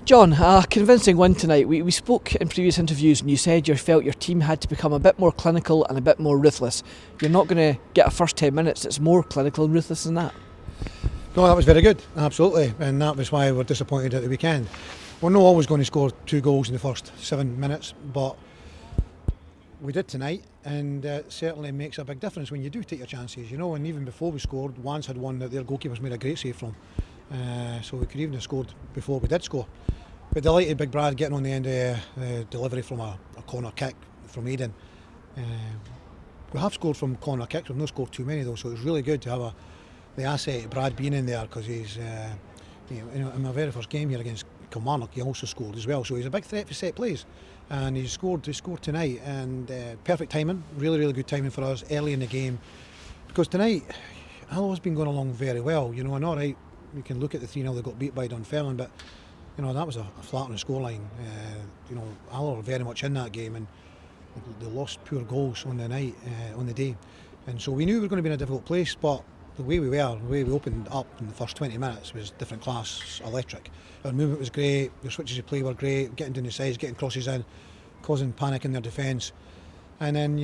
John, a convincing win tonight. We spoke in previous interviews and you said you felt your team had to become a bit more clinical and a bit more ruthless. You're not going to get a first 10 minutes that's more clinical and ruthless than that. No, that was very good, absolutely, and that was why we're disappointed at the weekend. We're not always going to score 2 goals in the first 7 minutes, but we did tonight, and it certainly makes a big difference when you do take your chances, you know. And even before we scored, Wans had one that their goalkeepers made a great save from, so we could even have scored before we did score. But delighted Big Brad getting on the end of the delivery from a corner kick from Aiden. We have scored from corner kicks, we've not scored too many though, so it's really good to have the asset of Brad being in there, because he's in my very first game here against Kilmarnock he also scored as well, so he's a big threat for set plays, and he scored tonight, and perfect timing, really good timing for us early in the game, because tonight Alloa's been going along very well, you know. And alright, we can look at the 3-0 they got beat by Dunfermline, but you know, that was a flattering scoreline. Alloa were very much in that game, and they lost poor goals on the night, on the day, and so we knew we were going to be in a difficult place. But the way we opened up in the first 20 minutes was different class, electric. Our movement was great, the switches of play were great, getting down the sides, getting crosses in, causing panic in their defence, and then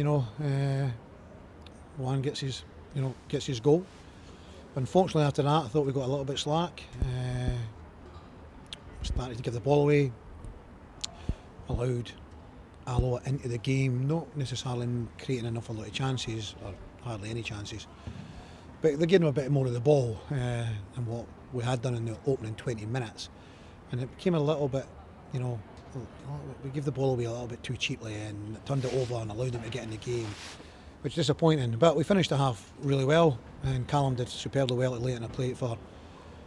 Juan gets his goal. Unfortunately, after that, I thought we got a little bit slack. Started to give the ball away, allowed Alloa into the game, not necessarily creating enough a lot of chances, or hardly any chances, but they're getting a bit more of the ball than what we had done in the opening 20 minutes, and it became a little bit, we gave the ball away a little bit too cheaply, and it turned it over and allowed them to get in the game, which is disappointing. But we finished the half really well, and Callum did superbly well at laying a plate for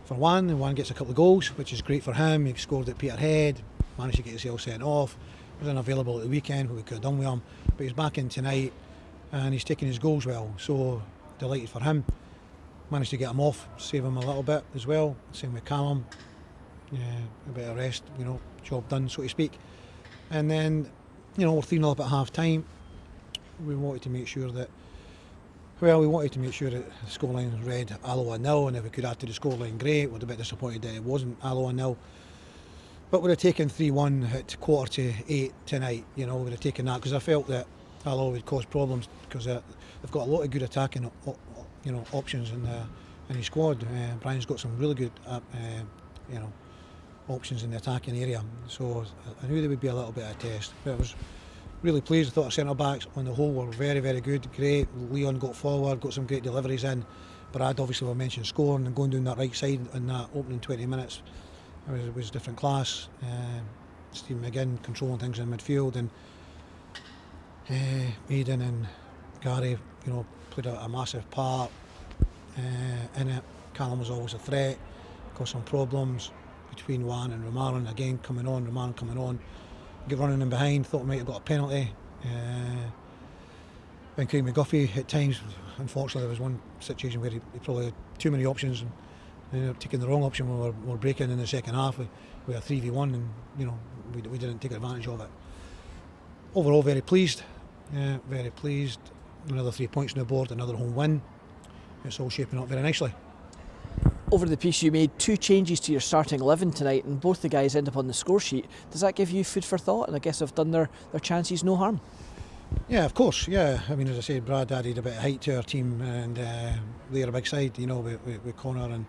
Juan, and Juan gets a couple of goals, which is great for him. He scored at Peterhead, managed to get himself sent off. He was unavailable at the weekend, what we could have done with him, but he's back in tonight and he's taking his goals well, so delighted for him. Managed to get him off, save him a little bit as well. Same with Callum, a bit of rest, job done, so to speak. And then, we're 3-0 up at half time. We wanted to make sure that the scoreline read Alloa 0, and if we could add to the scoreline, great. We're a bit disappointed that it wasn't Alloa 0. But we'd have taken 3-1 at 7:45 tonight, we'd have taken that, because I felt that Alloa would cause problems, because they've got a lot of good attacking options in his squad. Brian's got some really good options in the attacking area, so I knew there would be a little bit of a test. But I was really pleased. I thought our centre backs on the whole were very good, great. Leon got forward, got some great deliveries in. Brad obviously we mentioned scoring and going down that right side in that opening 20 minutes. It was different class. Steve McGlynn controlling things in midfield, and Aiden and Gary, played a massive part in it. Callum was always a threat, caused some problems between Juan and Romarin. Again, Romarin coming on, get running in behind. Thought we might have got a penalty. Then Craig McGuffey at times, unfortunately, there was one situation where he probably had too many options, and ended up taking the wrong option when we were breaking in the second half. We were 3v1, and we didn't take advantage of it. Overall, very pleased. Very pleased. Another 3 points on the board, another home win. It's all shaping up very nicely. Over the piece, you made 2 changes to your starting 11 tonight, and both the guys end up on the score sheet. Does that give you food for thought? And I guess have done their chances no harm. Yeah, of course. Yeah, I mean, as I said, Brad added a bit of height to our team, and they're a big side. With Connor and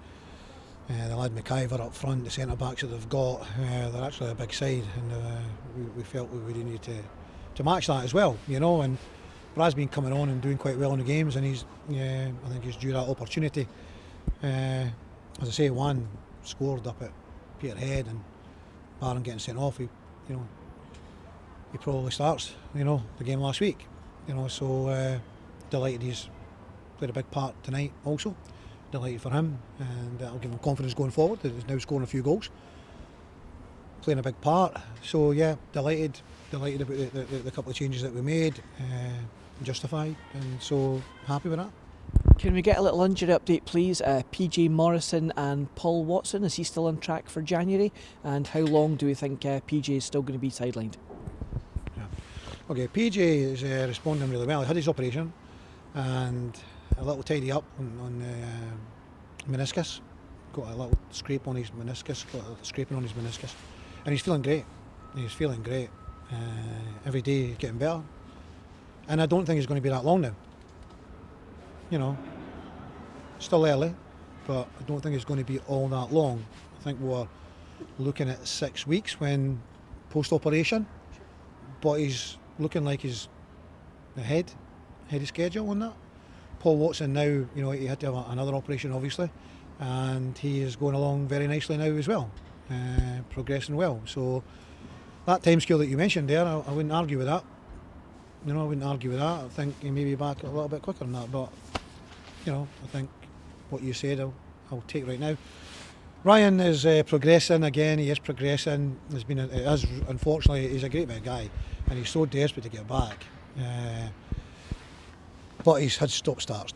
the lad McIver up front, the centre backs that they've got, they're actually a big side, and we felt we really needed to match that as well. And Brad's been coming on and doing quite well in the games, and I think he's due that opportunity. As I say, Juan scored up at Peterhead, and Baron getting sent off, he probably starts, the game last week. So delighted he's played a big part tonight also. Delighted for him, and that'll give him confidence going forward. He's now scoring a few goals, playing a big part. So yeah, delighted about the couple of changes that we made, justified, and so happy with that. Can we get a little injury update, please? PJ Morrison and Paul Watson, is he still on track for January? And how long do we think PJ is still going to be sidelined? Yeah. Okay, PJ is responding really well. He had his operation and a little tidy up on the meniscus. Got a little scrape on his meniscus, and he's feeling great. He's feeling great. Every day he's getting better, and I don't think it's going to be that long now. You know, still early, but I don't think it's going to be all that long. I think we're looking at 6 weeks when post-operation, but he's looking like he's ahead of schedule on that. Paul Watson now, you know, he had to have another operation obviously, and he is going along very nicely now as well, progressing well. So that timescale that you mentioned there, I wouldn't argue with that. You know, I wouldn't argue with that. I think he may be back a little bit quicker than that, but you know, I think what you said I'll take right now. Ryan is progressing again. He is progressing. Unfortunately, he's a great big guy, and he's so desperate to get back. But he's had stop start.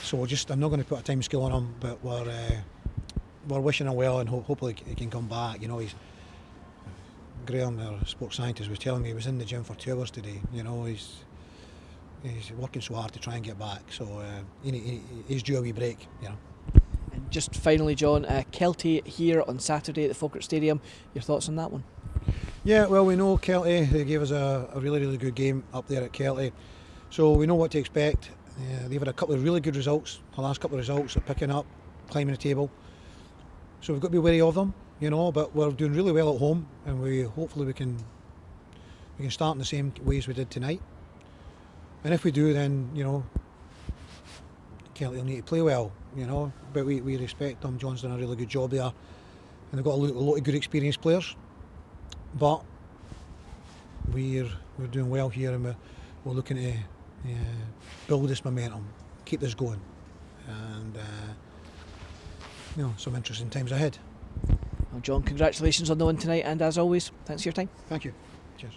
So I'm not going to put a time scale on him, but we're wishing him well, and hopefully he can come back. You know, Graham, our sports scientist, was telling me he was in the gym for 2 hours today. You know, he's working so hard to try and get back. So he's due a wee break. You know. And just finally, John, Kelty here on Saturday at the Falkirk Stadium. Your thoughts on that one? Yeah, well, we know Kelty. They gave us a really, really good game up there at Kelty. So we know what to expect. They've had a couple of really good results. The last couple of results are picking up, climbing the table. So we've got to be wary of them, you know. But we're doing really well at home, and hopefully we can start in the same ways we did tonight. And if we do, then you know, Kelty will need to play well, you know. But we respect them. John's done a really good job there, and they've got a lot of good experienced players. But we're doing well here, and we're looking to build this momentum, keep this going, and you know, some interesting times ahead. Well, John, congratulations on the win tonight, and as always, thanks for your time. Thank you. Cheers.